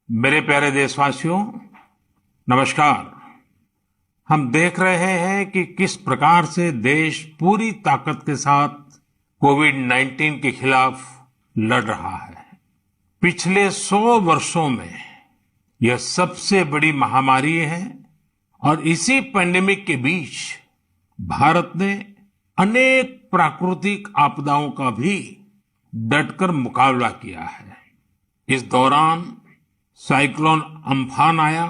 मेरे प्यारे देशवासियों, नमस्कार। हम देख रहे हैं कि किस प्रकार से देश पूरी ताकत के साथ कोविड-19 के खिलाफ लड़ रहा है। पिछले 100 वर्षों में यह सबसे बड़ी महामारी है और इसी पैंडेमिक के बीच भारत ने अनेक प्राकृतिक आपदाओं का भी डटकर मुकाबला किया है। इस दौरान साइक्लोन अम्फान आया,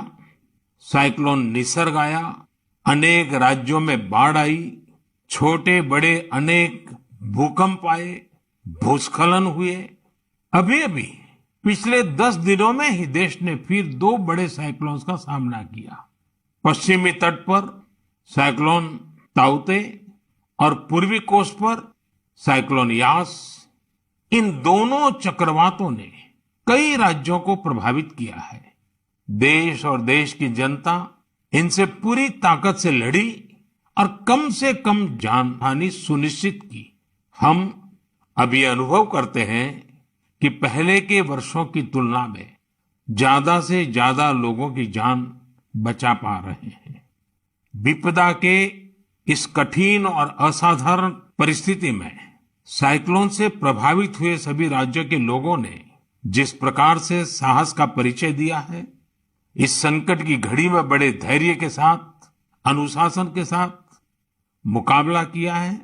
साइक्लोन निसर्ग आया, अनेक राज्यों में बाढ़ आई, छोटे बड़े अनेक भूकंप आए, भूस्खलन हुए। अभी अभी पिछले 10 दिनों में ही देश ने फिर 2 बड़े साइक्लोन्स का सामना किया। पश्चिमी तट पर साइक्लोन ताउते और पूर्वी कोस्ट पर साइक्लोन यास। इन दोनों चक्रवातों ने कई राज्यों को प्रभावित किया है। देश और देश की जनता इनसे पूरी ताकत से लड़ी और कम से कम जानहानि सुनिश्चित की। हम अब ये अनुभव करते हैं कि पहले के वर्षों की तुलना में ज्यादा से ज्यादा लोगों की जान बचा पा रहे हैं। विपदा के इस कठिन और असाधारण परिस्थिति में साइक्लोन से प्रभावित हुए सभी राज्यों के लोगों ने जिस प्रकार से साहस का परिचय दिया है, इस संकट की घड़ी में बड़े धैर्य के साथ, अनुशासन के साथ मुकाबला किया है,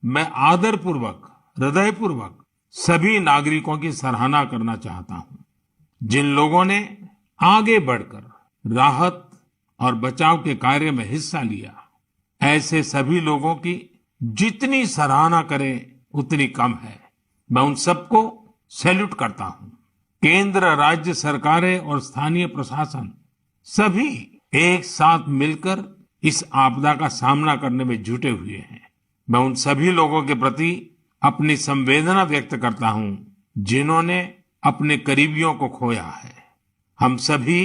मैं आदरपूर्वक, हृदयपूर्वक सभी नागरिकों की सराहना करना चाहता हूं। जिन लोगों ने आगे बढ़कर राहत और बचाव के कार्य में हिस्सा लिया, ऐसे सभी लोगों की जितनी सराहना करें उतनी कम है। मैं उन सबको सैल्यूट करता हूं। केंद्र, राज्य सरकारें और स्थानीय प्रशासन सभी एक साथ मिलकर इस आपदा का सामना करने में जुटे हुए हैं। मैं उन सभी लोगों के प्रति अपनी संवेदना व्यक्त करता हूं जिन्होंने अपने करीबियों को खोया है। हम सभी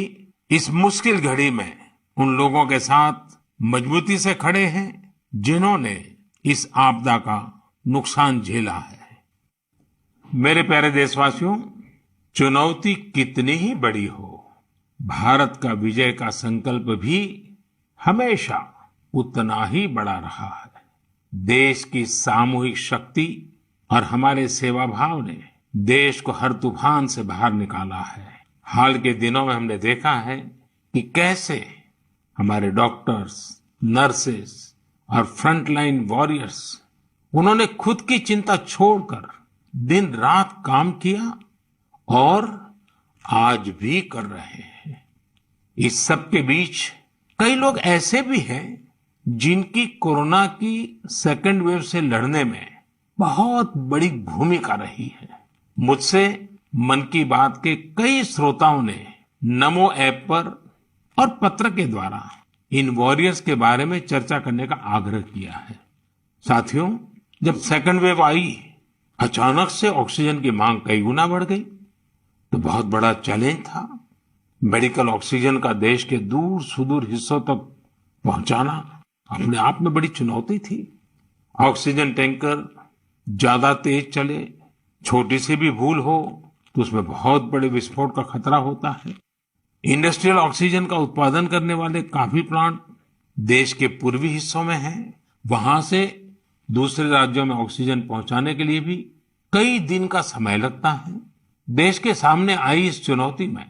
इस मुश्किल घड़ी में उन लोगों के साथ मजबूती से खड़े हैं जिन्होंने इस आपदा का नुकसान झेला है। मेरे प्यारे देशवासियों, चुनौती कितनी ही बड़ी हो, भारत का विजय का संकल्प भी हमेशा उतना ही बड़ा रहा है। देश की सामूहिक शक्ति और हमारे सेवा भाव ने देश को हर तूफान से बाहर निकाला है। हाल के दिनों में हमने देखा है कि कैसे हमारे डॉक्टर्स, नर्सेस और फ्रंटलाइन वॉरियर्स, उन्होंने खुद की चिंता छोड़कर दिन रात काम किया और आज भी कर रहे हैं। इस सब के बीच कई लोग ऐसे भी हैं जिनकी कोरोना की सेकेंड वेव से लड़ने में बहुत बड़ी भूमिका रही है। मुझसे मन की बात के कई श्रोताओं ने नमो ऐप पर और पत्र के द्वारा इन वॉरियर्स के बारे में चर्चा करने का आग्रह किया है। साथियों, जब सेकेंड वेव आई, अचानक से ऑक्सीजन की मांग कई गुना बढ़ गई, तो बहुत बड़ा चैलेंज था। मेडिकल ऑक्सीजन का देश के दूर सुदूर हिस्सों तक पहुंचाना अपने आप में बड़ी चुनौती थी। ऑक्सीजन टैंकर ज्यादा तेज चले, छोटी सी भी भूल हो तो उसमें बहुत बड़े विस्फोट का खतरा होता है। इंडस्ट्रियल ऑक्सीजन का उत्पादन करने वाले काफी प्लांट देश के पूर्वी हिस्सों में हैं। वहां से दूसरे राज्यों में ऑक्सीजन पहुंचाने के लिए भी कई दिन का समय लगता है। देश के सामने आई इस चुनौती में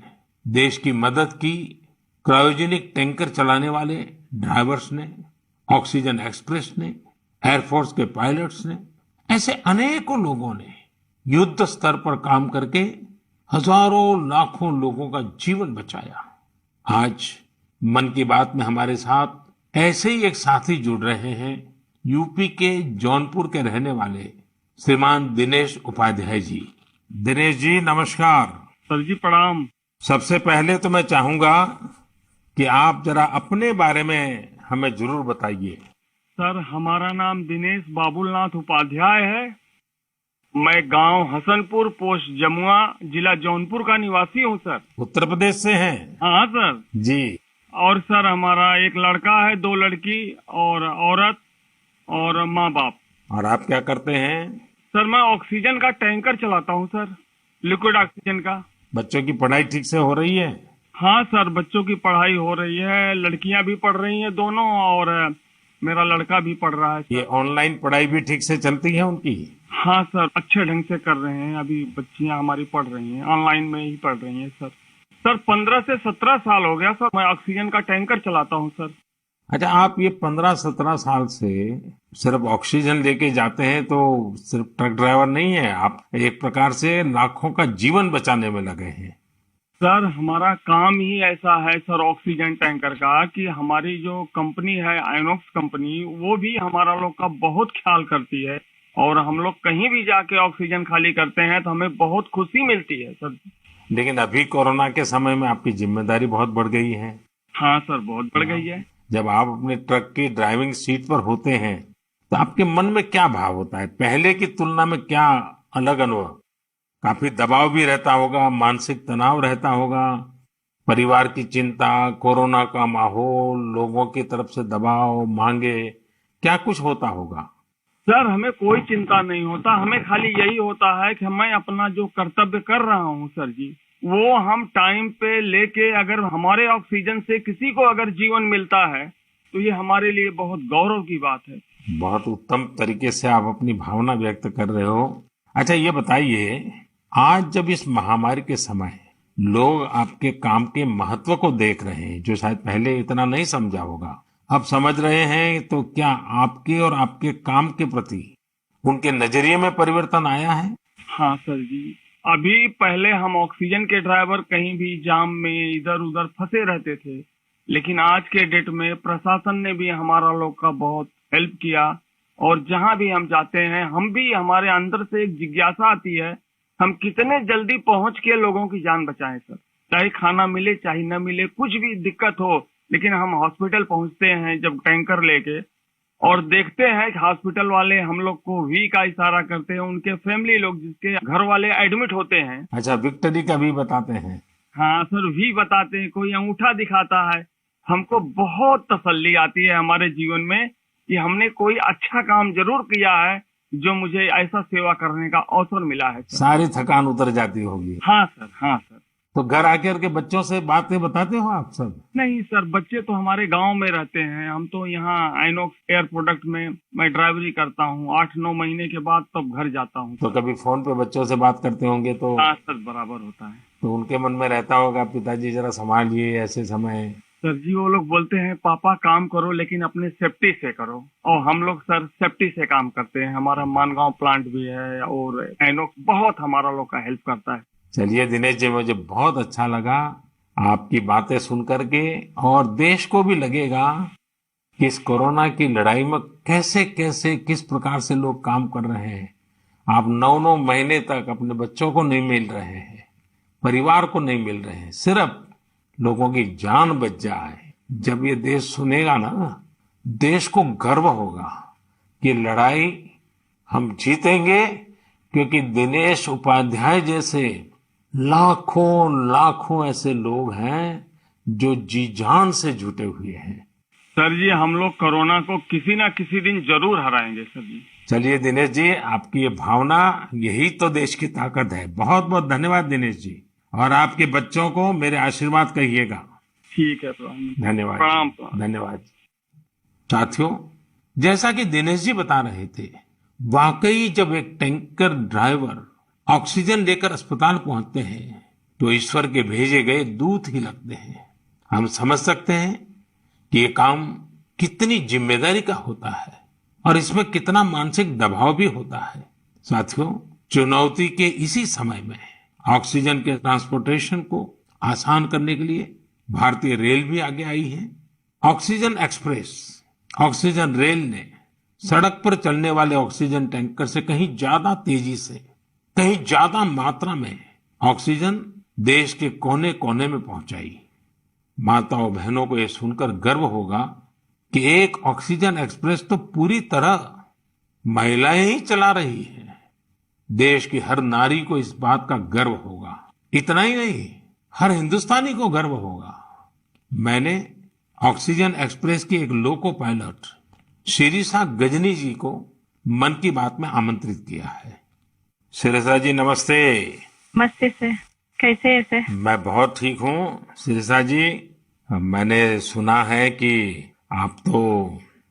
देश की मदद की क्रायोजेनिक टैंकर चलाने वाले ड्राइवर्स ने, ऑक्सीजन एक्सप्रेस ने, एयरफोर्स के पायलट्स ने, ऐसे अनेकों लोगों ने युद्ध स्तर पर काम करके हजारों लाखों लोगों का जीवन बचाया। आज मन की बात में हमारे साथ ऐसे ही एक साथी जुड़ रहे हैं, यूपी के जौनपुर के रहने वाले श्रीमान दिनेश उपाध्याय जी। दिनेश जी, नमस्कार। सर जी प्रणाम। सबसे पहले तो मैं चाहूंगा कि आप जरा अपने बारे में हमें जरूर बताइए। सर, हमारा नाम दिनेश बाबुलनाथ उपाध्याय है। मैं गांव हसनपुर, पोस्ट जमुआ, जिला जौनपुर का निवासी हूं सर। उत्तर प्रदेश से हैं? हाँ सर जी। और सर, हमारा एक लड़का है, 2 लड़की और औरत और माँ बाप। और आप क्या करते हैं? सर, मैं ऑक्सीजन का टैंकर चलाता हूँ सर, लिक्विड ऑक्सीजन का। बच्चों की पढ़ाई ठीक से हो रही है? हाँ सर, बच्चों की पढ़ाई हो रही है, लड़कियां भी पढ़ रही हैं दोनों, और मेरा लड़का भी पढ़ रहा है ये सर। ऑनलाइन पढ़ाई भी ठीक से चलती है उनकी? हाँ सर, अच्छे ढंग से कर रहे हैं। अभी बच्चियां हमारी पढ़ रही हैं, ऑनलाइन में ही पढ़ रही हैं सर। सर 15 से 17 साल हो गया सर, मैं ऑक्सीजन का टैंकर चलाता हूँ सर। अच्छा, आप ये 15-17 साल से सिर्फ ऑक्सीजन लेके जाते हैं, तो सिर्फ ट्रक ड्राइवर नहीं है आप, एक प्रकार से लाखों का जीवन बचाने में लगे हैं। सर हमारा काम ही ऐसा है सर, ऑक्सीजन टैंकर का, कि हमारी जो कंपनी है आइनॉक्स कंपनी, वो भी हमारा लोग का बहुत ख्याल करती है। और हम लोग कहीं भी जाके ऑक्सीजन खाली करते हैं तो हमें बहुत खुशी मिलती है सर। लेकिन अभी कोरोना के समय में आपकी जिम्मेदारी बहुत बढ़ गई है। हाँ सर, बहुत बढ़ गई है। जब आप अपने ट्रक की ड्राइविंग सीट पर होते हैं तो आपके मन में क्या भाव होता है? पहले की तुलना में क्या अलग अनुभव? काफी दबाव भी रहता होगा, मानसिक तनाव रहता होगा, परिवार की चिंता, कोरोना का माहौल, लोगों की तरफ से दबाव, मांगे, क्या कुछ होता होगा? सर हमें कोई चिंता नहीं होता, हमें खाली यही होता है कि मैं अपना जो कर्तव्य कर रहा हूँ सर जी, वो हम टाइम पे लेके, अगर हमारे ऑक्सीजन से किसी को अगर जीवन मिलता है तो ये हमारे लिए बहुत गौरव की बात है। बहुत उत्तम तरीके से आप अपनी भावना व्यक्त कर रहे हो। अच्छा, ये बताइए, आज जब इस महामारी के समय लोग आपके काम के महत्व को देख रहे हैं, जो शायद पहले इतना नहीं समझा होगा, अब समझ रहे हैं, तो क्या आपके और आपके काम के प्रति उनके नजरिए में परिवर्तन आया है? हाँ सर जी, अभी पहले हम ऑक्सीजन के ड्राइवर कहीं भी जाम में इधर उधर फंसे रहते थे, लेकिन आज के डेट में प्रशासन ने भी हमारा लोग का बहुत हेल्प किया। और जहां भी हम जाते हैं, हम भी, हमारे अंदर से एक जिज्ञासा आती है, हम कितने जल्दी पहुंच के लोगों की जान बचाएं सर। चाहे खाना मिले चाहे न मिले, कुछ भी दिक्कत हो, लेकिन हम हॉस्पिटल पहुंचते हैं जब टैंकर लेके, और देखते हैं कि हॉस्पिटल वाले हम लोग को वी का इशारा करते हैं, उनके फैमिली लोग जिसके घर वाले एडमिट होते हैं। अच्छा, विक्ट्री का भी बताते हैं? हाँ सर, वी बताते हैं, कोई अंगूठा दिखाता है। हमको बहुत तसल्ली आती है हमारे जीवन में कि हमने कोई अच्छा काम जरूर किया है, जो मुझे ऐसा सेवा करने का अवसर मिला है सर। सारी थकान उतर जाती होगी। हाँ सर, हाँ सर। तो घर आकर के बच्चों से बातें बताते हो आप सब? नहीं सर, बच्चे तो हमारे गांव में रहते हैं, हम तो यहाँ आइनॉक्स एयर प्रोडक्ट में मैं ड्राइवरी करता हूँ। 8-9 महीने के बाद तब घर जाता हूँ। तो कभी फोन पे बच्चों से बात करते होंगे तो? हाँ सर, बराबर होता है। तो उनके मन में रहता होगा, पिताजी जरा संभालिए ऐसे समय। सर जी, वो लोग बोलते हैं पापा काम करो लेकिन अपने सेफ्टी से करो, और हम लोग सर सेफ्टी से काम करते हैं। हमारा मानगांव प्लांट भी है और आइनॉक्स बहुत हमारा लोग का हेल्प करता है। चलिए दिनेश जी, मुझे बहुत अच्छा लगा आपकी बातें सुन करके, और देश को भी लगेगा कि इस कोरोना की लड़ाई में कैसे कैसे किस प्रकार से लोग काम कर रहे हैं। आप 9-9 महीने तक अपने बच्चों को नहीं मिल रहे हैं, परिवार को नहीं मिल रहे हैं, सिर्फ लोगों की जान बच जाए। जब ये देश सुनेगा ना, देश को गर्व होगा कि लड़ाई हम जीतेंगे, क्योंकि दिनेश उपाध्याय जैसे लाखों लाखों ऐसे लोग हैं जो जी जान से जुटे हुए हैं। सर जी, हम लोग कोरोना को किसी ना किसी दिन जरूर हराएंगे सर जी। चलिए दिनेश जी, आपकी ये भावना, यही तो देश की ताकत है। बहुत बहुत धन्यवाद दिनेश जी, और आपके बच्चों को मेरे आशीर्वाद कहिएगा। ठीक है, प्रणाम। धन्यवाद। प्रणाम। धन्यवाद। साथियों, जैसा कि दिनेश जी बता रहे थे, वाकई जब एक टैंकर ड्राइवर ऑक्सीजन लेकर अस्पताल पहुंचते हैं तो ईश्वर के भेजे गए दूत ही लगते हैं। हम समझ सकते हैं कि ये काम कितनी जिम्मेदारी का होता है और इसमें कितना मानसिक दबाव भी होता है। साथियों, चुनौती के इसी समय में ऑक्सीजन के ट्रांसपोर्टेशन को आसान करने के लिए भारतीय रेल भी आगे आई है। ऑक्सीजन एक्सप्रेस, ऑक्सीजन रेल ने सड़क पर चलने वाले ऑक्सीजन टैंकर से कहीं ज्यादा तेजी से, कहीं ज्यादा मात्रा में ऑक्सीजन देश के कोने कोने में पहुंचाई। माताओं बहनों को यह सुनकर गर्व होगा कि एक ऑक्सीजन एक्सप्रेस तो पूरी तरह महिलाएं ही चला रही हैं। देश की हर नारी को इस बात का गर्व होगा। इतना ही नहीं, हर हिंदुस्तानी को गर्व होगा। मैंने ऑक्सीजन एक्सप्रेस की एक लोको पायलट शिरीषा गजनी जी को मन की बात में आमंत्रित किया है। शिरीषा जी, नमस्ते। नमस्ते सर, कैसे है सर? मैं बहुत ठीक हूँ शिरिषा जी। मैंने सुना है कि आप तो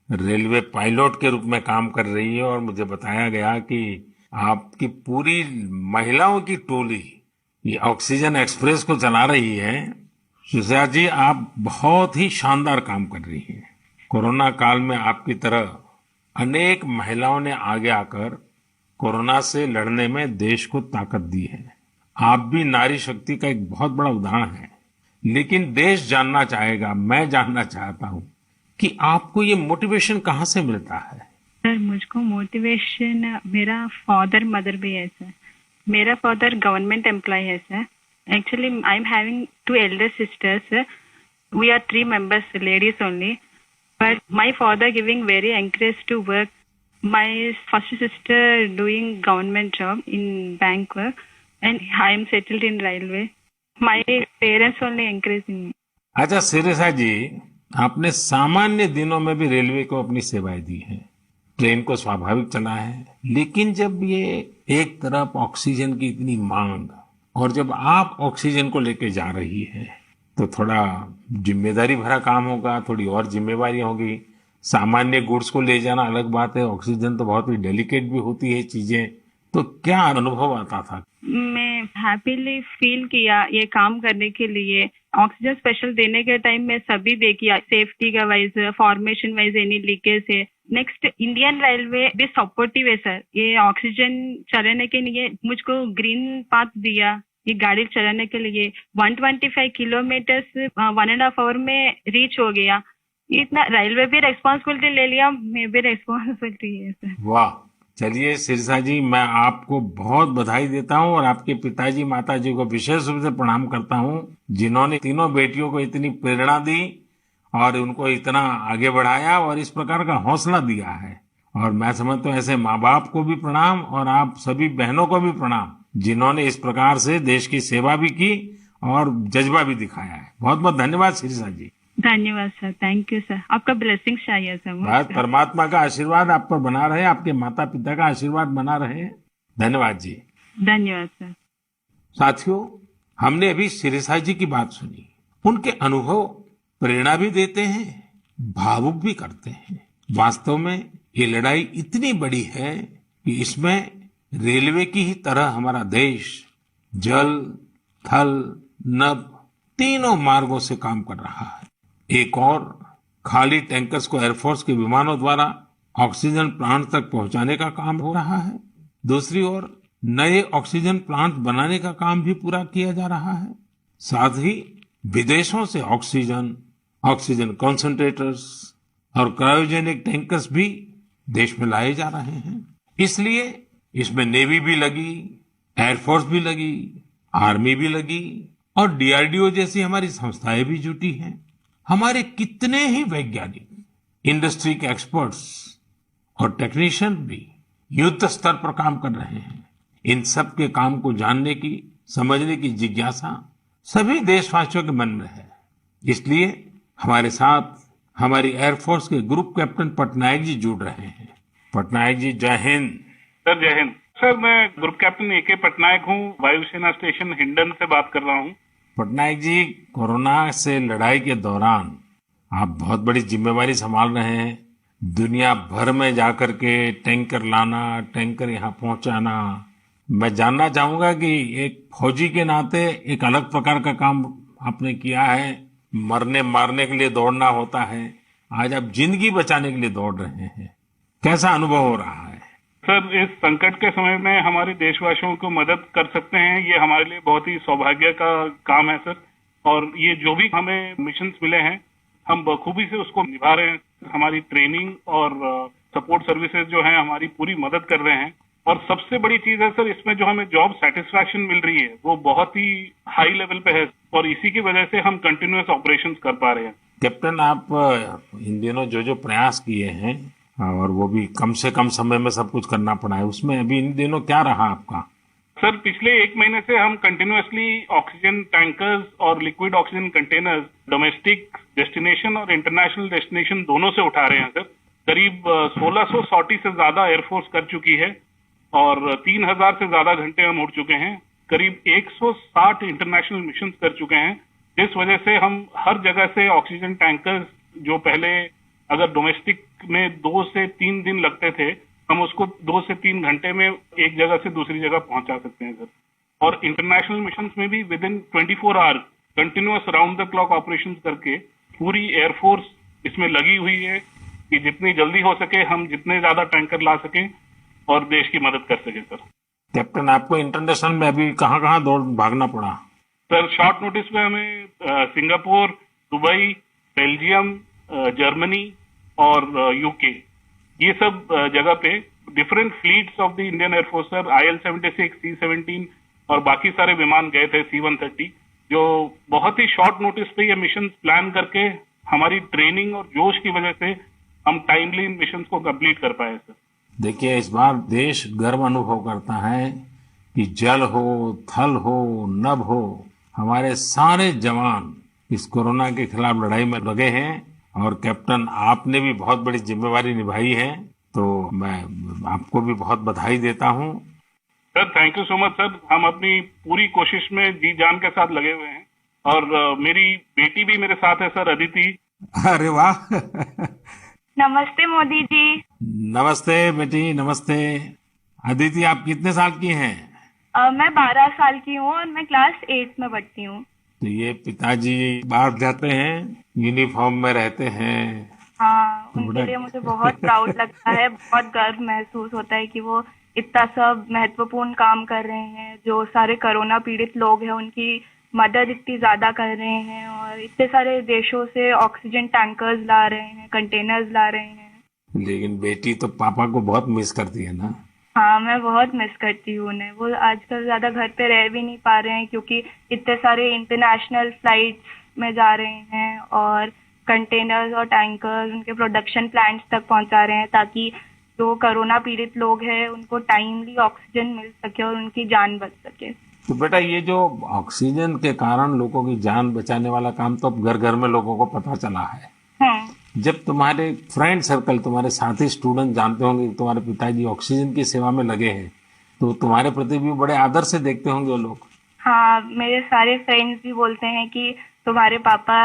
रेलवे पायलट के रूप में काम कर रही है और मुझे बताया गया कि आपकी पूरी महिलाओं की टोली ये ऑक्सीजन एक्सप्रेस को चला रही है। शिरिषा जी, आप बहुत ही शानदार काम कर रही हैं। कोरोना काल में आपकी तरह अनेक महिलाओं ने आगे आकर कोरोना से लड़ने में देश को ताकत दी है। आप भी नारी शक्ति का एक बहुत बड़ा उदाहरण है। लेकिन देश जानना चाहेगा, मैं जानना चाहता हूँ कि आपको ये मोटिवेशन कहाँ से मिलता है? सर, मुझको मोटिवेशन मेरा फादर मदर भी है सर। मेरा फादर गवर्नमेंट एम्प्लॉय है sir. Actually I am having 2 elder sisters. We are 3 members, ladies only. But my father giving very encourage to work. My first sister doing government job in bank work, and I am settled in railway. My parents only encouraging me. अच्छा शिरिषा जी, आपने सामान्य दिनों में भी railway को अपनी सेवाएं दी हैं, ट्रेन को स्वाभाविक चला है। लेकिन जब ये एक तरफ ऑक्सीजन की इतनी मांग और जब आप ऑक्सीजन को लेके जा रही है तो थोड़ा जिम्मेदारी भरा काम होगा, थोड़ी और जिम्मेवारी होगी। सामान्य गुड्स को ले जाना अलग बात है, ऑक्सीजन तो बहुत ही डेलिकेट भी होती है चीजें। तो क्या अनुभव आता था? मैं हैप्पीली फील किया ये काम करने के लिए। ऑक्सीजन स्पेशल देने के टाइम में सभी देखिए, सेफ्टी का wise, formation wise any leakage है। नेक्स्ट, इंडियन रेलवे भी सपोर्टिव है सर। ये ऑक्सीजन चलाने के लिए मुझको ग्रीन पाथ दिया ये गाड़ी चलाने के लिए। 125 किलोमीटर 1.5 आवर में रीच हो गया। इतना रेलवे भी रेस्पॉन्सिबिलिटी ले लिया, मैं भी रेस्पॉन्सिबिलिटी है सर। वाह, चलिए शिरिषा जी, मैं आपको बहुत बधाई देता हूँ और आपके पिताजी माताजी को विशेष रूप से प्रणाम करता हूँ, जिन्होंने तीनों बेटियों को इतनी प्रेरणा दी और उनको इतना आगे बढ़ाया और इस प्रकार का हौसला दिया है। और मैं समझता हूँ ऐसे माँ बाप को भी प्रणाम और आप सभी बहनों को भी प्रणाम, जिन्होंने इस प्रकार से देश की सेवा भी की और जज्बा भी दिखाया है। बहुत बहुत धन्यवाद शिरिषा जी। धन्यवाद सर, थैंक यू सर। आपका ब्लेसिंग्स चाहिए सर बस मुझे। परमात्मा का आशीर्वाद आप पर बना रहे, आपके माता पिता का आशीर्वाद बना रहे। धन्यवाद जी। धन्यवाद सर। साथियों, हमने अभी शिरिषा जी की बात सुनी। उनके अनुभव प्रेरणा भी देते हैं, भावुक भी करते हैं। वास्तव में ये लड़ाई इतनी बड़ी है कि इसमें रेलवे की ही तरह हमारा देश जल, थल, नभ तीनों मार्गों से काम कर रहा है। एक और खाली टैंकर्स को एयरफोर्स के विमानों द्वारा ऑक्सीजन प्लांट तक पहुंचाने का काम हो रहा है। दूसरी ओर नए ऑक्सीजन प्लांट बनाने का काम भी पूरा किया जा रहा है। साथ ही विदेशों से ऑक्सीजन, ऑक्सीजन कंसंट्रेटर्स और क्रायोजेनिक टैंकर्स भी देश में लाए जा रहे हैं। इसलिए इसमें नेवी भी लगी, एयरफोर्स भी लगी, आर्मी भी लगी और डीआरडीओ जैसी हमारी संस्थाएं भी जुटी हैं। हमारे कितने ही वैज्ञानिक, इंडस्ट्री के एक्सपर्ट्स और टेक्नीशियन भी युद्ध स्तर पर काम कर रहे हैं। इन सब के काम को जानने की, समझने की जिज्ञासा सभी देशवासियों के मन में है। इसलिए हमारे साथ हमारी एयरफोर्स के ग्रुप कैप्टन पटनायक जी जुड़ रहे हैं। पटनायक जी, जय हिंद। सर जय हिंद। सर, मैं ग्रुप कैप्टन ए.के. पटनायक हूँ, वायुसेना स्टेशन हिंडन से बात कर रहा हूँ। पटनायक जी, कोरोना से लड़ाई के दौरान आप बहुत बड़ी जिम्मेवारी संभाल रहे हैं। दुनिया भर में जाकर के टैंकर लाना, टैंकर यहाँ पहुंचाना। मैं जानना चाहूंगा कि एक फौजी के नाते एक अलग प्रकार का काम आपने किया है। मरने मारने के लिए दौड़ना होता है, आज आप जिंदगी बचाने के लिए दौड़ रहे हैं। कैसा अनुभव हो रहा है? सर, इस संकट के समय में हमारे देशवासियों को मदद कर सकते हैं, ये हमारे लिए बहुत ही सौभाग्य का काम है सर। और ये जो भी हमें मिशंस मिले हैं, हम बखूबी से उसको निभा रहे हैं। हमारी ट्रेनिंग और सपोर्ट सर्विसेज जो हैं हमारी पूरी मदद कर रहे हैं। और सबसे बड़ी चीज है सर, इसमें जो हमें जॉब सेटिस्फैक्शन मिल रही है वो बहुत ही हाई लेवल पे है और इसी की वजह से हम कंटिन्यूअस ऑपरेशंस कर पा रहे हैं। कैप्टन, आप इन दिनों जो प्रयास किए हैं और वो भी कम से कम समय में सब कुछ करना पड़ा है, उसमें अभी इन दिनों क्या रहा आपका? सर, पिछले 1 महीने से हम कंटिन्यूअसली ऑक्सीजन टैंकर्स और liquid oxygen containers domestic destination और इंटरनेशनल डेस्टिनेशन दोनों से उठा रहे हैं सर। करीब 1600 सॉर्टी से ज्यादा एयरफोर्स कर चुकी है और 3000 से ज्यादा घंटे हम उड़ चुके हैं। करीब 160 इंटरनेशनल मिशन कर चुके हैं। इस वजह से हम हर जगह से ऑक्सीजन टैंकर्स, जो पहले अगर डोमेस्टिक में 2 से 3 दिन लगते थे, हम उसको 2 से 3 घंटे में एक जगह से दूसरी जगह पहुंचा सकते हैं सर। और इंटरनेशनल मिशंस में भी with in 24 hours continuous round the clock operations करके पूरी एयरफोर्स इसमें लगी हुई है कि जितनी जल्दी हो सके हम जितने ज्यादा टैंकर ला सकें और देश की मदद कर सकें सर। कैप्टन, आपको इंटरनेशनल में अभी कहाँ कहाँ दौड़ भागना पड़ा? सर शॉर्ट नोटिस पे हमें सिंगापुर, दुबई, बेल्जियम, जर्मनी और यूके, ये सब जगह पे different fleets of the Indian air force sir, IL-76, C-17 और बाकी सारे विमान गए थे, C-130, जो बहुत ही शॉर्ट नोटिस पे ये मिशन प्लान करके हमारी ट्रेनिंग और जोश की वजह से हम टाइमली इन मिशन को कंप्लीट कर पाए सर। देखिए, इस बार देश गर्व अनुभव करता है कि जल हो, थल हो, नभ हो, हमारे सारे जवान इस कोरोना के खिलाफ लड़ाई में लगे हैं। और कैप्टन, आपने भी बहुत बड़ी जिम्मेवारी निभाई है, तो मैं आपको भी बहुत बधाई देता हूँ। Sir thank you so much sir. हम अपनी पूरी कोशिश में जी जान के साथ लगे हुए हैं और मेरी बेटी भी मेरे साथ है सर, अदिति। अरे वाह! नमस्ते मोदी जी। नमस्ते बेटी, नमस्ते। अदिति, आप कितने साल की हैं? मैं 12 साल की हूँ और मैं क्लास 8 में पढ़ती हूँ। तो ये पिताजी बाहर जाते हैं, यूनिफॉर्म में रहते हैं। हाँ, उनके लिए मुझे बहुत प्राउड लगता है, बहुत गर्व महसूस होता है कि वो इतना सब महत्वपूर्ण काम कर रहे हैं। जो सारे कोरोना पीड़ित लोग हैं उनकी मदद इतनी ज्यादा कर रहे हैं और इतने सारे देशों से ऑक्सीजन टैंकर्स ला रहे हैं, कंटेनर्स ला रहे हैं। लेकिन बेटी तो पापा को बहुत मिस करती है ना? हाँ, मैं बहुत मिस करती हूँ उन्हें। वो आजकल ज्यादा घर पे रह भी नहीं पा रहे हैं क्योंकि इतने सारे इंटरनेशनल फ्लाइट्स में जा रहे हैं और कंटेनर्स और टैंकर्स उनके प्रोडक्शन प्लांट्स तक पहुंचा रहे हैं ताकि जो कोरोना पीड़ित लोग हैं उनको टाइमली ऑक्सीजन मिल सके और उनकी जान बच सके। तो बेटा, ये जो ऑक्सीजन के कारण लोगों की जान बचाने वाला काम तो अब घर घर में लोगों को पता चला है। जब तुम्हारे फ्रेंड सर्कल, तुम्हारे साथी स्टूडेंट जानते होंगे कि तुम्हारे पिताजी ऑक्सीजन की सेवा में लगे हैं, तो तुम्हारे प्रति भी बड़े आदर से देखते होंगे वो लोग। हाँ, मेरे सारे फ्रेंड्स भी बोलते हैं कि तुम्हारे पापा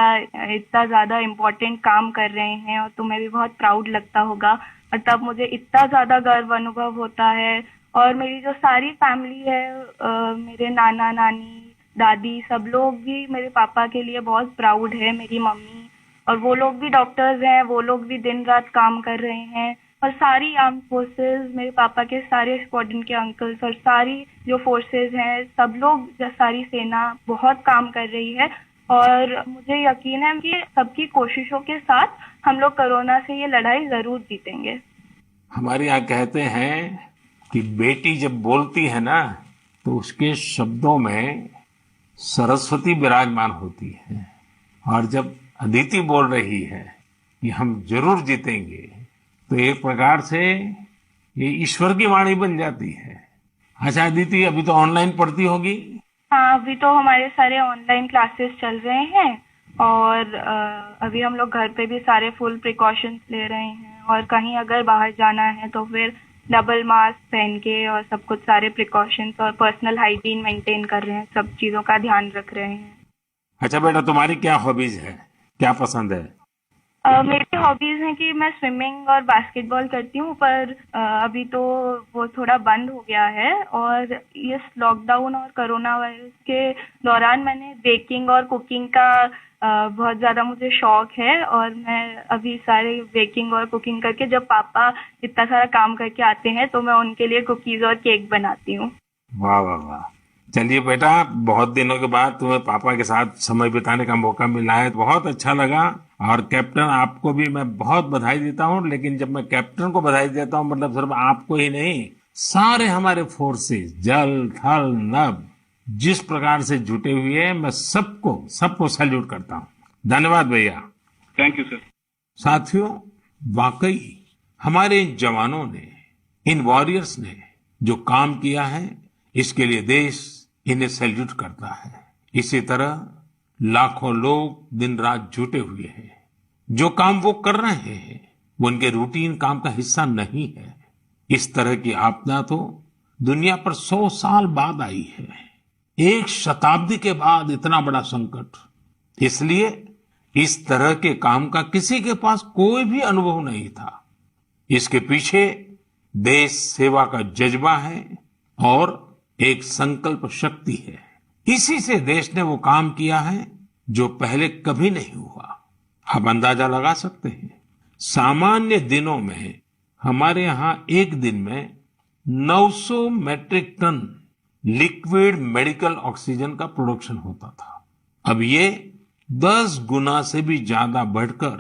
इतना ज्यादा इम्पोर्टेंट काम कर रहे हैं और तुम्हें भी बहुत प्राउड लगता होगा। और तब मुझे इतना ज्यादा गर्व अनुभव होता है। और मेरी जो सारी फैमिली है, मेरे नाना नानी, दादी, सब लोग भी मेरे पापा के लिए बहुत प्राउड है। मेरी मम्मी, और वो लोग भी डॉक्टर्स हैं, वो लोग भी दिन रात काम कर रहे हैं। और सारी आर्म फोर्सेस, मेरे पापा के सारे स्क्वाड्रन के अंकल्स और सारी जो फोर्सेस हैं, सब लोग, सारी सेना बहुत काम कर रही है। और मुझे यकीन है कि सबकी कोशिशों के साथ हम लोग कोरोना से ये लड़ाई जरूर जीतेंगे। हमारे यहाँ कहते हैं कि बेटी जब बोलती है ना, तो उसके शब्दों में सरस्वती विराजमान होती है। और जब अदिति बोल रही है कि हम जरूर जीतेंगे, तो एक प्रकार से ये ईश्वर की वाणी बन जाती है। अच्छा अदिति, अभी तो ऑनलाइन पढ़ती होगी? हाँ, अभी तो हमारे सारे ऑनलाइन क्लासेस चल रहे हैं और अभी हम लोग घर पे भी सारे फुल प्रिकॉशंस ले रहे हैं। और कहीं अगर बाहर जाना है तो फिर डबल मास्क पहन के और सब कुछ सारे प्रिकॉशंस और पर्सनल हाइजीन मेंटेन कर रहे हैं, सब चीजों का ध्यान रख रहे हैं। अच्छा बेटा, तुम्हारी क्या हॉबीज है, क्या पसंद है? मेरी हॉबीज हैं कि मैं स्विमिंग और बास्केटबॉल करती हूँ, पर अभी तो वो थोड़ा बंद हो गया है। और इस लॉकडाउन और कोरोना वायरस के दौरान मैंने बेकिंग और कुकिंग का बहुत ज्यादा मुझे शौक है। और मैं अभी सारे बेकिंग और कुकिंग करके, जब पापा इतना सारा काम करके आते हैं तो मैं उनके लिए कुकीज और केक बनाती हूँ। वाह वाह वाह! चलिए बेटा, बहुत दिनों के बाद तुम्हें पापा के साथ समय बिताने का मौका मिला है, बहुत अच्छा लगा। और कैप्टन, आपको भी मैं बहुत बधाई देता हूँ। लेकिन जब मैं कैप्टन को बधाई देता हूँ, मतलब सिर्फ आपको ही नहीं, सारे हमारे फोर्सेस, जल थल नभ, जिस प्रकार से जुटे हुए हैं, मैं सबको सैल्यूट करता हूँ। धन्यवाद भैया। Thank you sir. साथियों, वाकई हमारे इन जवानों ने, इन वॉरियर्स ने जो काम किया है, इसके लिए देश इन्हें सैल्यूट करता है। इसी तरह लाखों लोग दिन रात जुटे हुए हैं। जो काम वो कर रहे हैं वो उनके रूटीन काम का हिस्सा नहीं है। इस तरह की आपदा तो दुनिया पर 100 साल बाद आई है। एक शताब्दी के बाद इतना बड़ा संकट, इसलिए इस तरह के काम का किसी के पास कोई भी अनुभव नहीं था। इसके पीछे देश सेवा का जज्बा है और एक संकल्प शक्ति है। इसी से देश ने वो काम किया है जो पहले कभी नहीं हुआ। आप अंदाजा लगा सकते हैं, सामान्य दिनों में हमारे यहाँ एक दिन में 900 metric ton liquid medical oxygen का प्रोडक्शन होता था। अब ये 10 गुना से भी ज्यादा बढ़कर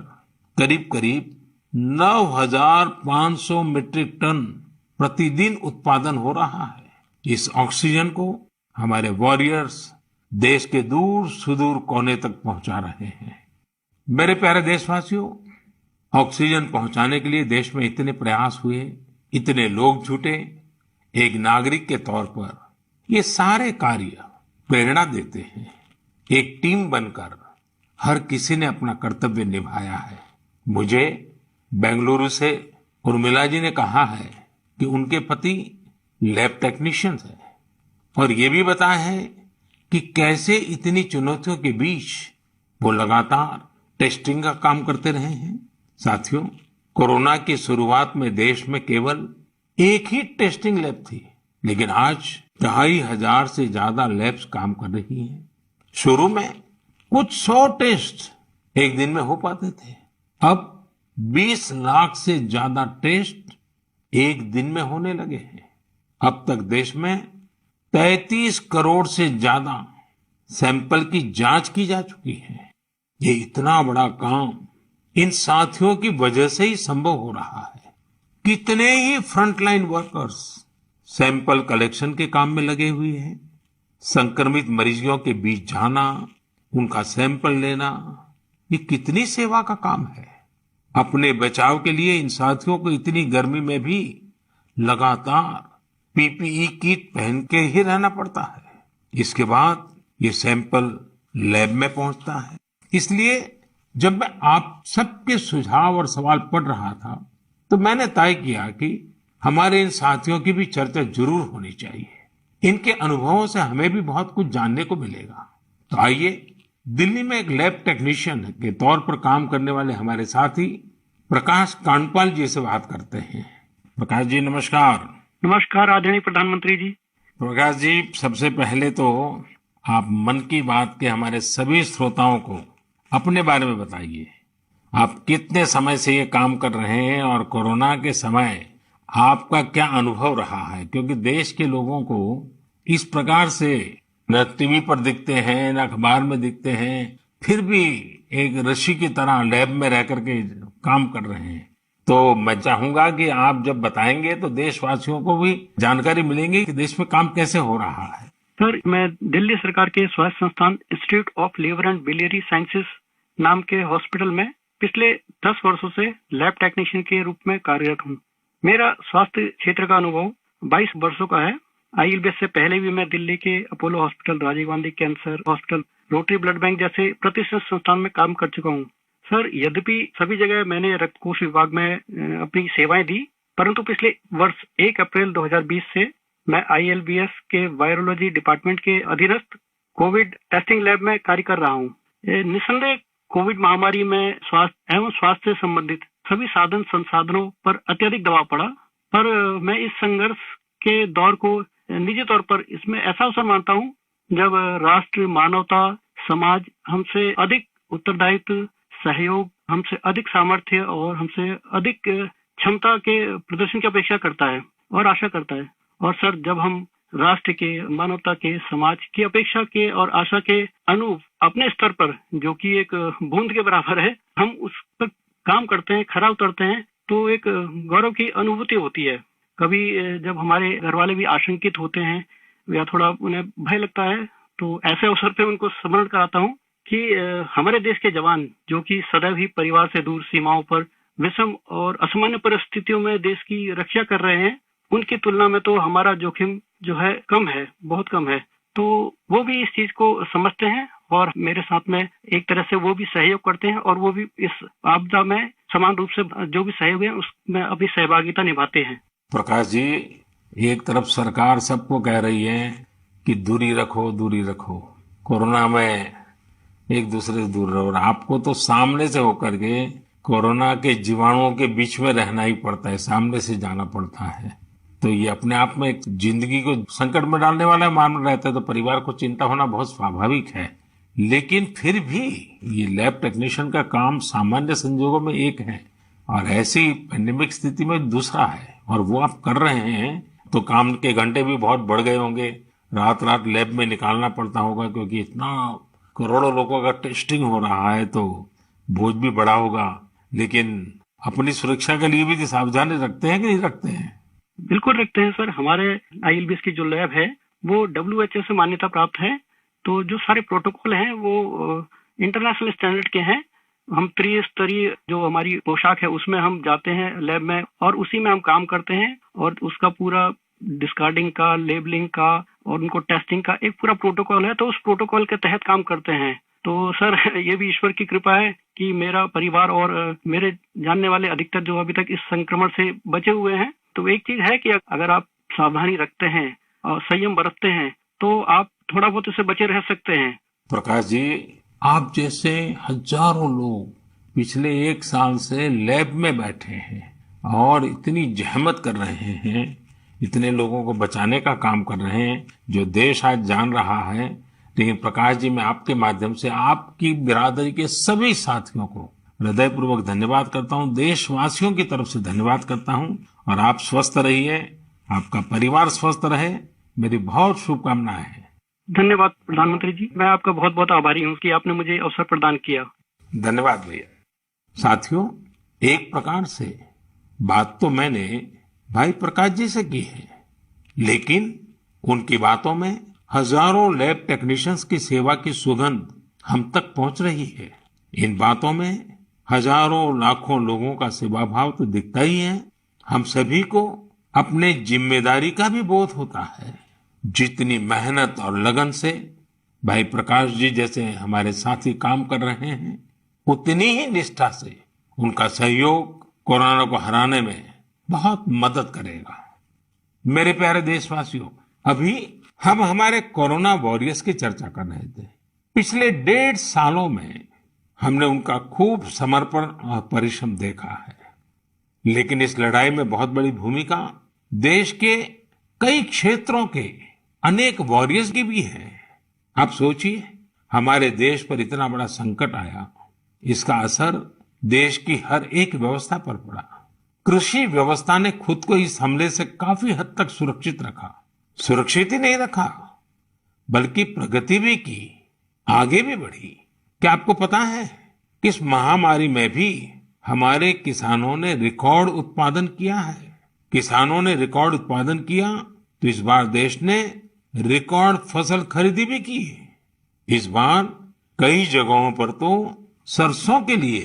करीब करीब 9,500 मीट्रिक टन प्रतिदिन उत्पादन हो रहा है। इस ऑक्सीजन को हमारे वॉरियर्स देश के दूर सुदूर कोने तक पहुंचा रहे हैं। मेरे प्यारे देशवासियों, ऑक्सीजन पहुंचाने के लिए देश में इतने प्रयास हुए, इतने लोग जुटे, एक नागरिक के तौर पर ये सारे कार्य प्रेरणा देते हैं। एक टीम बनकर हर किसी ने अपना कर्तव्य निभाया है। मुझे बेंगलुरु से उर्मिला जी ने कहा है कि उनके पति लैब टेक्नीशियन हैं और ये भी बताया है कि कैसे इतनी चुनौतियों के बीच वो लगातार टेस्टिंग का काम करते रहे हैं। साथियों, कोरोना की शुरुआत में देश में केवल एक ही टेस्टिंग लैब थी, लेकिन आज 2,500 से ज्यादा लैब्स काम कर रही हैं। शुरू में कुछ 100 टेस्ट एक दिन में हो पाते थे, अब 20 लाख से ज्यादा टेस्ट एक दिन में होने लगे हैं। अब तक देश में 33 करोड़ से ज्यादा सैंपल की जांच की जा चुकी है। ये इतना बड़ा काम इन साथियों की वजह से ही संभव हो रहा है। कितने ही फ्रंटलाइन वर्कर्स सैंपल कलेक्शन के काम में लगे हुए हैं। संक्रमित मरीजों के बीच जाना, उनका सैंपल लेना, ये कितनी सेवा का काम है। अपने बचाव के लिए इन साथियों को इतनी गर्मी में भी लगातार पीपीई किट पहन के ही रहना पड़ता है। इसके बाद ये सैंपल लैब में पहुंचता है। इसलिए जब मैं आप सबके सुझाव और सवाल पढ़ रहा था तो मैंने तय किया कि हमारे इन साथियों की भी चर्चा जरूर होनी चाहिए। इनके अनुभवों से हमें भी बहुत कुछ जानने को मिलेगा। तो आइए दिल्ली में एक लैब टेक्नीशियन के तौर पर काम करने वाले हमारे साथी प्रकाश कांडपाल जी से बात करते हैं। प्रकाश जी नमस्कार। नमस्कार आदरणीय प्रधानमंत्री जी। प्रकाश जी, सबसे पहले तो आप मन की बात के हमारे सभी श्रोताओं को अपने बारे में बताइए। आप कितने समय से ये काम कर रहे हैं और कोरोना के समय आपका क्या अनुभव रहा है, क्योंकि देश के लोगों को इस प्रकार से न टीवी पर दिखते हैं न अखबार में दिखते हैं, फिर भी एक ऋषि की तरह लैब में रह करके काम कर रहे हैं। तो मैं चाहूंगा कि आप जब बताएंगे तो देशवासियों को भी जानकारी मिलेगी कि देश में काम कैसे हो रहा है। सर, मैं दिल्ली सरकार के स्वास्थ्य संस्थान institute of liver and biliary sciences नाम के हॉस्पिटल में पिछले 10 वर्षों से लैब टेक्नीशियन के रूप में कार्यरत हूँ। मेरा स्वास्थ्य क्षेत्र का अनुभव 22 वर्षों का है। आईएलबीएस से पहले भी मैं दिल्ली के Apollo hospital, Rajiv Gandhi cancer hospital, rotary blood bank जैसे प्रतिष्ठित संस्थान में काम कर चुका हूँ। सर, यद्यपि सभी जगह मैंने रक्त कोष विभाग में अपनी सेवाएं दी, परंतु पिछले वर्ष 1 अप्रैल 2020 से मैं आईएलबीएस के वायरोलॉजी डिपार्टमेंट के अधीनस्थ कोविड टेस्टिंग लैब में कार्य कर रहा हूँ। निस्संदेह कोविड महामारी में स्वास्थ्य एवं स्वास्थ्य से संबंधित सभी साधन संसाधनों पर अत्यधिक दबाव पड़ा, पर मैं इस संघर्ष के दौर को निजी तौर पर इसमें ऐसा अवसर मानता हूँ जब राष्ट्र, मानवता, समाज हमसे अधिक उत्तरदायित्व, सहयोग, हमसे अधिक सामर्थ्य और हमसे अधिक क्षमता के प्रदर्शन की अपेक्षा करता है और आशा करता है। और सर, जब हम राष्ट्र के, मानवता के, समाज की अपेक्षा के और आशा के अनुरूप अपने स्तर पर, जो कि एक बूंद के बराबर है, हम उस पर काम करते हैं, खरा उतरते हैं, तो एक गौरव की अनुभूति होती है। कभी जब हमारे घर वाले भी आशंकित होते हैं या थोड़ा उन्हें भय लगता है, तो ऐसे अवसर पे उनको स्मरण कराता हूँ कि हमारे देश के जवान, जो कि सदैव ही परिवार से दूर सीमाओं पर विषम और असामान्य परिस्थितियों में देश की रक्षा कर रहे हैं, उनकी तुलना में तो हमारा जोखिम जो है कम है, बहुत कम है। तो वो भी इस चीज को समझते हैं और मेरे साथ में एक तरह से वो भी सहयोग करते हैं और वो भी इस आपदा में समान रूप से जो भी सहयोग है उसमें अपनी सहभागिता निभाते हैं। प्रकाश जी, एक तरफ सरकार सबको कह रही है कि दूरी रखो, दूरी रखो, कोरोना में एक दूसरे से दूर रहो। और आपको तो सामने से होकर के कोरोना के जीवाणुओं के बीच में रहना ही पड़ता है, सामने से जाना पड़ता है। तो ये अपने आप में एक जिंदगी को संकट में डालने वाला मामला रहता है, तो परिवार को चिंता होना बहुत स्वाभाविक है। लेकिन फिर भी ये लैब टेक्नीशियन का काम सामान्य संजोगों में एक है और ऐसी पेंडेमिक स्थिति में दूसरा है, और वो आप कर रहे हैं तो काम के घंटे भी बहुत बढ़ गए होंगे। रात रात लैब में निकालना पड़ता होगा, क्योंकि इतना करोड़ों लोगों का टेस्टिंग हो रहा है, तो बोझ भी बड़ा होगा। लेकिन अपनी सुरक्षा के लिए भी तो सावधानी रखते हैं कि नहीं रखते हैं? बिल्कुल रखते हैं सर। हमारे आईएलबीएस की जो लैब है वो डब्ल्यूएचओ से मान्यता प्राप्त है। तो जो सारे प्रोटोकॉल हैं वो इंटरनेशनल स्टैंडर्ड के हैं। हम त्रिस्तरीय जो हमारी पोशाक है उसमें हम जाते हैं लैब में, और उसी में हम काम करते हैं, और उसका पूरा डिस्कार्डिंग का, लेबलिंग का और उनको टेस्टिंग का एक पूरा प्रोटोकॉल है। तो उस प्रोटोकॉल के तहत काम करते हैं। तो सर ये भी ईश्वर की कृपा है कि मेरा परिवार और मेरे जानने वाले अधिकतर जो अभी तक इस संक्रमण से बचे हुए हैं। तो एक चीज है कि अगर आप सावधानी रखते हैं और संयम बरतते हैं तो आप थोड़ा बहुत इससे बचे रह सकते हैं। प्रकाश जी, आप जैसे हजारों लोग पिछले 1 साल से लैब में बैठे हैं और इतनी जहमत कर रहे हैं, इतने लोगों को बचाने का काम कर रहे हैं, जो देश आज जान रहा है। लेकिन प्रकाश जी, मैं आपके माध्यम से आपकी बिरादरी के सभी साथियों को हृदयपूर्वक धन्यवाद करता हूं, देशवासियों की तरफ से धन्यवाद करता हूं। और आप स्वस्थ रहिए, आपका परिवार स्वस्थ रहे, मेरी बहुत शुभकामनाएं हैं। धन्यवाद प्रधानमंत्री जी, मैं आपका बहुत बहुत आभारी हूँ कि आपने मुझे अवसर प्रदान किया। धन्यवाद भैया। साथियों, एक प्रकार से बात तो मैंने भाई प्रकाश जी से की है, लेकिन उनकी बातों में हजारों लैब टेक्नीशियंस की सेवा की सुगंध हम तक पहुंच रही है। इन बातों में हजारों लाखों लोगों का सेवा भाव तो दिखता ही है। हम सभी को अपने जिम्मेदारी का भी बोध होता है। जितनी मेहनत और लगन से भाई प्रकाश जी जैसे हमारे साथी काम कर रहे हैं, उतनी ही निष्ठा से उनका सहयोग कोरोना को हराने में बहुत मदद करेगा। मेरे प्यारे देशवासियों, अभी हम हमारे कोरोना वॉरियर्स की चर्चा कर रहे थे। पिछले 1.5 सालों में हमने उनका खूब समर्पण और परिश्रम देखा है। लेकिन इस लड़ाई में बहुत बड़ी भूमिका देश के कई क्षेत्रों के अनेक वॉरियर्स की भी है। आप सोचिए, हमारे देश पर इतना बड़ा संकट आया, इसका असर देश की हर एक व्यवस्था पर पड़ा। कृषि व्यवस्था ने खुद को इस हमले से काफी हद तक सुरक्षित रखा। सुरक्षित ही नहीं रखा, बल्कि प्रगति भी की, आगे भी बढ़ी। क्या आपको पता है कि इस महामारी में भी हमारे किसानों ने रिकॉर्ड उत्पादन किया है? किसानों ने रिकॉर्ड उत्पादन किया तो इस बार देश ने रिकॉर्ड फसल खरीदी भी की। इस बार कई जगहों पर तो सरसों के लिए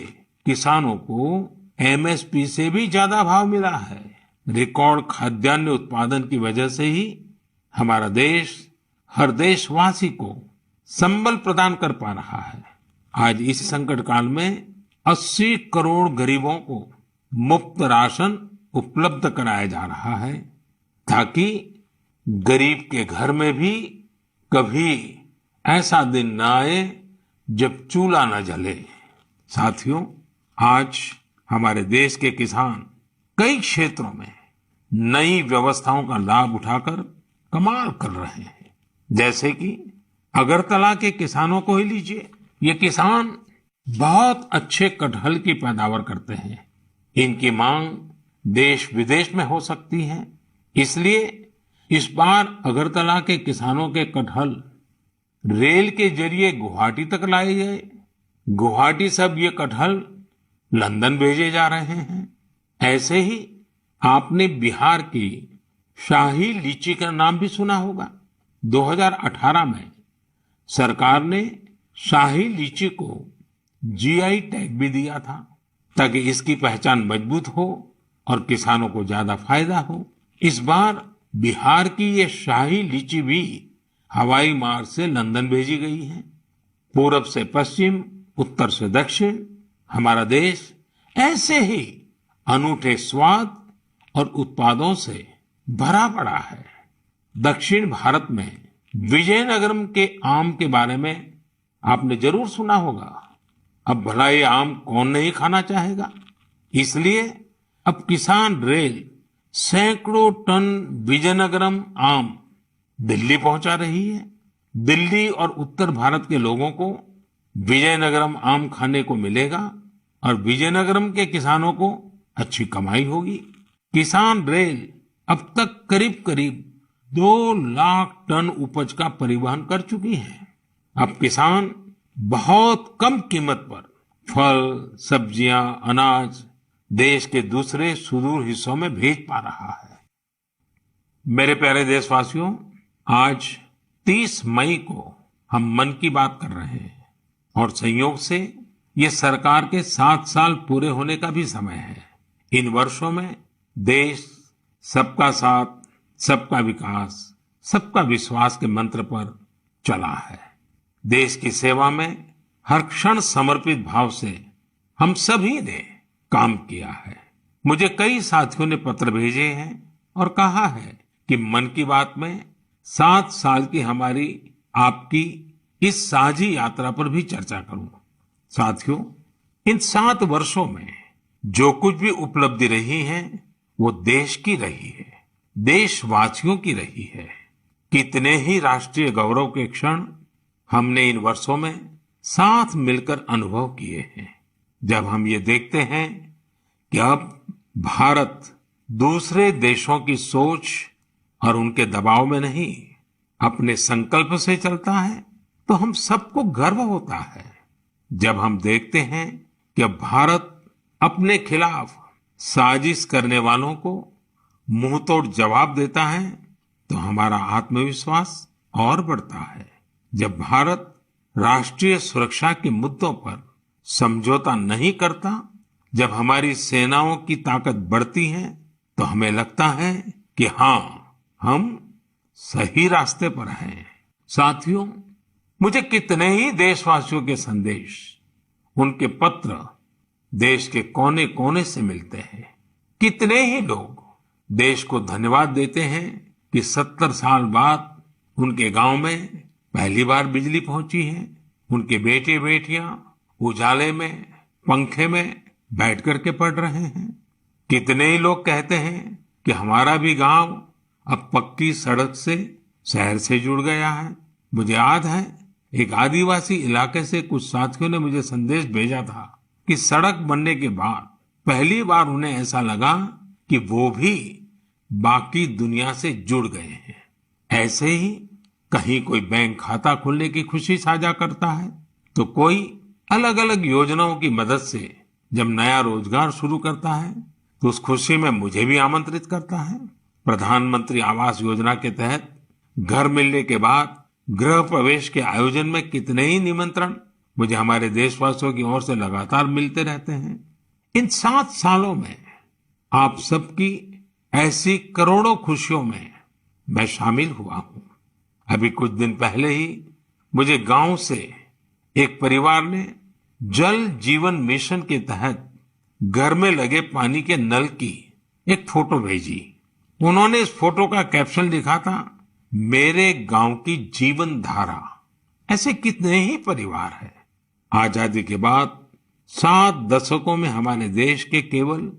किसानों को एमएसपी से भी ज्यादा भाव मिला है। रिकॉर्ड खाद्यान्न उत्पादन की वजह से ही हमारा देश हर देशवासी को संबल प्रदान कर पा रहा है। आज इस संकट काल में 80 करोड़ गरीबों को मुफ्त राशन उपलब्ध कराया जा रहा है, ताकि गरीब के घर में भी कभी ऐसा दिन न आए जब चूल्हा न जले। साथियों, आज हमारे देश के किसान कई क्षेत्रों में नई व्यवस्थाओं का लाभ उठाकर कमाल कर रहे हैं। जैसे कि अगरतला के किसानों को ही लीजिए। ये किसान बहुत अच्छे कटहल की पैदावार करते हैं। इनकी मांग देश विदेश में हो सकती है, इसलिए इस बार अगरतला के किसानों के कटहल रेल के जरिए गुवाहाटी तक लाए गए। गुवाहाटी से अब ये कटहल लंदन भेजे जा रहे हैं। ऐसे ही आपने बिहार की शाही लीची का नाम भी सुना होगा। 2018 में सरकार ने शाही लीची को जीआई टैग भी दिया था, ताकि इसकी पहचान मजबूत हो और किसानों को ज्यादा फायदा हो। इस बार बिहार की ये शाही लीची भी हवाई मार्ग से लंदन भेजी गई है। पूरब से पश्चिम, उत्तर से दक्षिण, हमारा देश ऐसे ही अनूठे स्वाद और उत्पादों से भरा पड़ा है। दक्षिण भारत में विजयनगरम के आम के बारे में आपने जरूर सुना होगा। अब भला ये आम कौन नहीं खाना चाहेगा। इसलिए अब किसान रेल सैकड़ों टन विजयनगरम आम दिल्ली पहुंचा रही है। दिल्ली और उत्तर भारत के लोगों को विजयनगरम आम खाने को मिलेगा और विजयनगरम के किसानों को अच्छी कमाई होगी। किसान रेल अब तक करीब करीब 2 लाख टन उपज का परिवहन कर चुकी है। अब किसान बहुत कम कीमत पर फल, सब्जियां, अनाज देश के दूसरे सुदूर हिस्सों में भेज पा रहा है। मेरे प्यारे देशवासियों, आज 30 मई को हम मन की बात कर रहे हैं और संयोग से ये सरकार के 7 साल पूरे होने का भी समय है। इन वर्षों में देश सबका साथ, सबका विकास, सबका विश्वास के मंत्र पर चला है। देश की सेवा में हर क्षण समर्पित भाव से हम सभी ने काम किया है। मुझे कई साथियों ने पत्र भेजे हैं और कहा है कि मन की बात में 7 साल की हमारी आपकी इस साझी यात्रा पर भी चर्चा करूं। साथियों, इन 7 वर्षों में जो कुछ भी उपलब्धि रही है वो देश की रही है, देशवासियों की रही है। कितने ही राष्ट्रीय गौरव के क्षण हमने इन वर्षों में साथ मिलकर अनुभव किए हैं। जब हम ये देखते हैं कि अब भारत दूसरे देशों की सोच और उनके दबाव में नहीं, अपने संकल्प से चलता है, तो हम सबको गर्व होता है। जब हम देखते हैं कि अब भारत अपने खिलाफ साजिश करने वालों को मुंहतोड़ जवाब देता है, तो हमारा आत्मविश्वास और बढ़ता है। जब भारत राष्ट्रीय सुरक्षा के मुद्दों पर समझौता नहीं करता, जब हमारी सेनाओं की ताकत बढ़ती है, तो हमें लगता है कि हाँ, हम सही रास्ते पर हैं। साथियों, मुझे कितने ही देशवासियों के संदेश, उनके पत्र देश के कोने कोने से मिलते हैं। कितने ही लोग देश को धन्यवाद देते हैं कि 70 साल बाद उनके गांव में पहली बार बिजली पहुंची है। उनके बेटे बेटियां उजाले में, पंखे में बैठ करके पढ़ रहे हैं। कितने ही लोग कहते हैं कि हमारा भी गांव अब पक्की सड़क से शहर से जुड़ गया है। मुझे याद है, एक आदिवासी इलाके से कुछ साथियों ने मुझे संदेश भेजा था कि सड़क बनने के बाद पहली बार उन्हें ऐसा लगा कि वो भी बाकी दुनिया से जुड़ गए हैं। ऐसे ही कहीं कोई बैंक खाता खुलने की खुशी साझा करता है, तो कोई अलग अलग योजनाओं की मदद से जब नया रोजगार शुरू करता है, तो उस खुशी में मुझे भी आमंत्रित करता है। प्रधानमंत्री आवास योजना के तहत घर मिलने के बाद गृह प्रवेश के आयोजन में कितने ही निमंत्रण मुझे हमारे देशवासियों की ओर से लगातार मिलते रहते हैं। इन 7 सालों में आप सबकी ऐसी करोड़ों खुशियों में मैं शामिल हुआ हूं। अभी कुछ दिन पहले ही मुझे गांव से एक परिवार ने जल जीवन मिशन के तहत घर में लगे पानी के नल की एक फोटो भेजी। उन्होंने इस फोटो का कैप्शन लिखा था, मेरे गांव की जीवन धारा। ऐसे कितने ही परिवार हैं। आजादी के बाद 7 दशकों में हमारे देश के केवल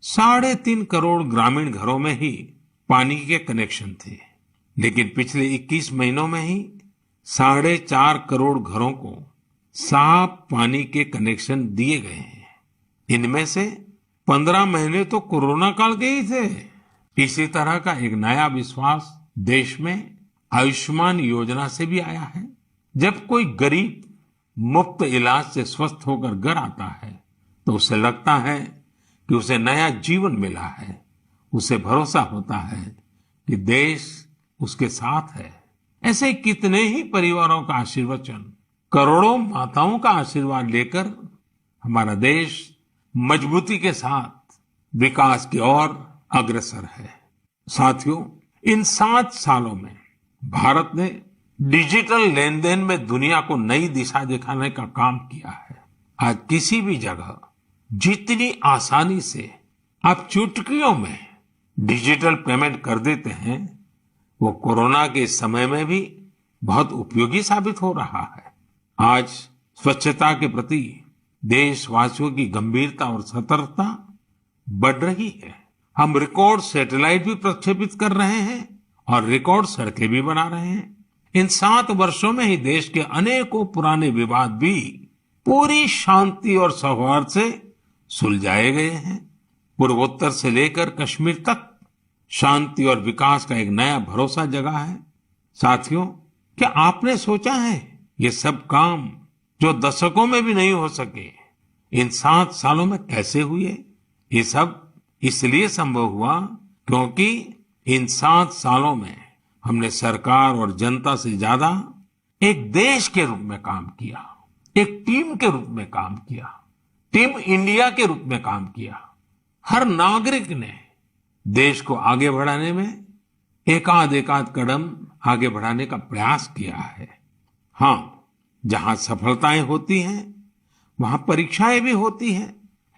3.5 करोड़ ग्रामीण घरों में ही पानी के कनेक्शन थे, लेकिन पिछले 21 महीनों में ही 4.5 करोड़ घरों को साफ पानी के कनेक्शन दिए गए हैं। इनमें से 15 महीने तो कोरोना काल के ही थे। इसी तरह का एक नया विश्वास देश में आयुष्मान योजना से भी आया है। जब कोई गरीब मुफ्त इलाज से स्वस्थ होकर घर आता है, तो उसे लगता है कि उसे नया जीवन मिला है। उसे भरोसा होता है कि देश उसके साथ है। ऐसे कितने ही परिवारों का आशीर्वचन, करोड़ों माताओं का आशीर्वाद लेकर हमारा देश मजबूती के साथ विकास की ओर अग्रसर है। साथियों, इन 7 सालों में भारत ने डिजिटल लेन देन में दुनिया को नई दिशा दिखाने का काम किया है। आज किसी भी जगह जितनी आसानी से आप चुटकियों में डिजिटल पेमेंट कर देते हैं, वो कोरोना के समय में भी बहुत उपयोगी साबित हो रहा है। आज स्वच्छता के प्रति देशवासियों की गंभीरता और सतर्कता बढ़ रही है। हम रिकॉर्ड सैटेलाइट भी प्रक्षेपित कर रहे हैं और रिकॉर्ड सड़कें भी बना रहे हैं। इन 7 वर्षों में ही देश के अनेकों पुराने विवाद भी पूरी शांति और सौहार्द से सुलझाए गए हैं। पूर्वोत्तर से लेकर कश्मीर तक शांति और विकास का एक नया भरोसा जगा है। साथियों, क्या आपने सोचा है ये सब काम जो दशकों में भी नहीं हो सके, इन 7 सालों में कैसे हुए? ये सब इसलिए संभव हुआ क्योंकि इन 7 सालों में हमने सरकार और जनता से ज्यादा एक देश के रूप में काम किया, एक टीम के रूप में काम किया, टीम इंडिया के रूप में काम किया। हर नागरिक ने देश को आगे बढ़ाने में एकाध कदम आगे बढ़ाने का प्रयास किया है। हाँ, जहां सफलताएं होती हैं वहां परीक्षाएं भी होती हैं।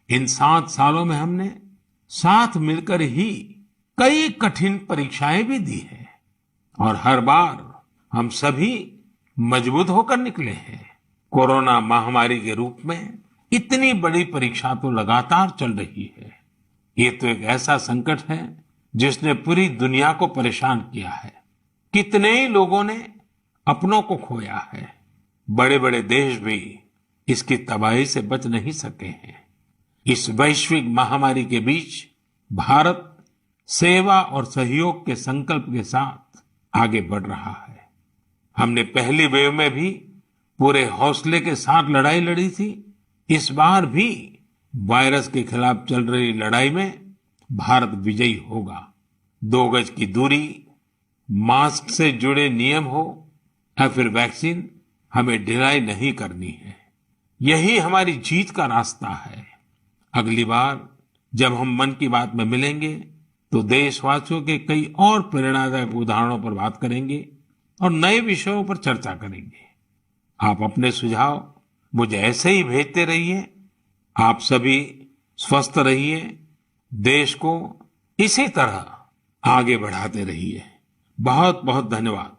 इन 7 सालों में हमने साथ मिलकर ही कई कठिन परीक्षाएं भी दी हैं और हर बार हम सभी मजबूत होकर निकले हैं। कोरोना महामारी के रूप में इतनी बड़ी परीक्षा तो लगातार चल रही है। ये तो एक ऐसा संकट है जिसने पूरी दुनिया को परेशान किया है। कितने ही लोगों ने अपनों को खोया है। बड़े बड़े देश भी इसकी तबाही से बच नहीं सके हैं। इस वैश्विक महामारी के बीच भारत सेवा और सहयोग के संकल्प के साथ आगे बढ़ रहा है। हमने पहली वेव में भी पूरे हौसले के साथ लड़ाई लड़ी थी। इस बार भी वायरस के खिलाफ चल रही लड़ाई में भारत विजयी होगा। 2 गज की दूरी, मास्क से जुड़े नियम हो या फिर वैक्सीन, हमें ढिलाई नहीं करनी है। यही हमारी जीत का रास्ता है। अगली बार जब हम मन की बात में मिलेंगे तो देशवासियों के कई और प्रेरणादायक उदाहरणों पर बात करेंगे और नए विषयों पर चर्चा करेंगे। आप अपने सुझाव मुझे ऐसे ही भेजते रहिए। आप सभी स्वस्थ रहिए, देश को इसी तरह आगे बढ़ाते रहिए। बहुत बहुत धन्यवाद।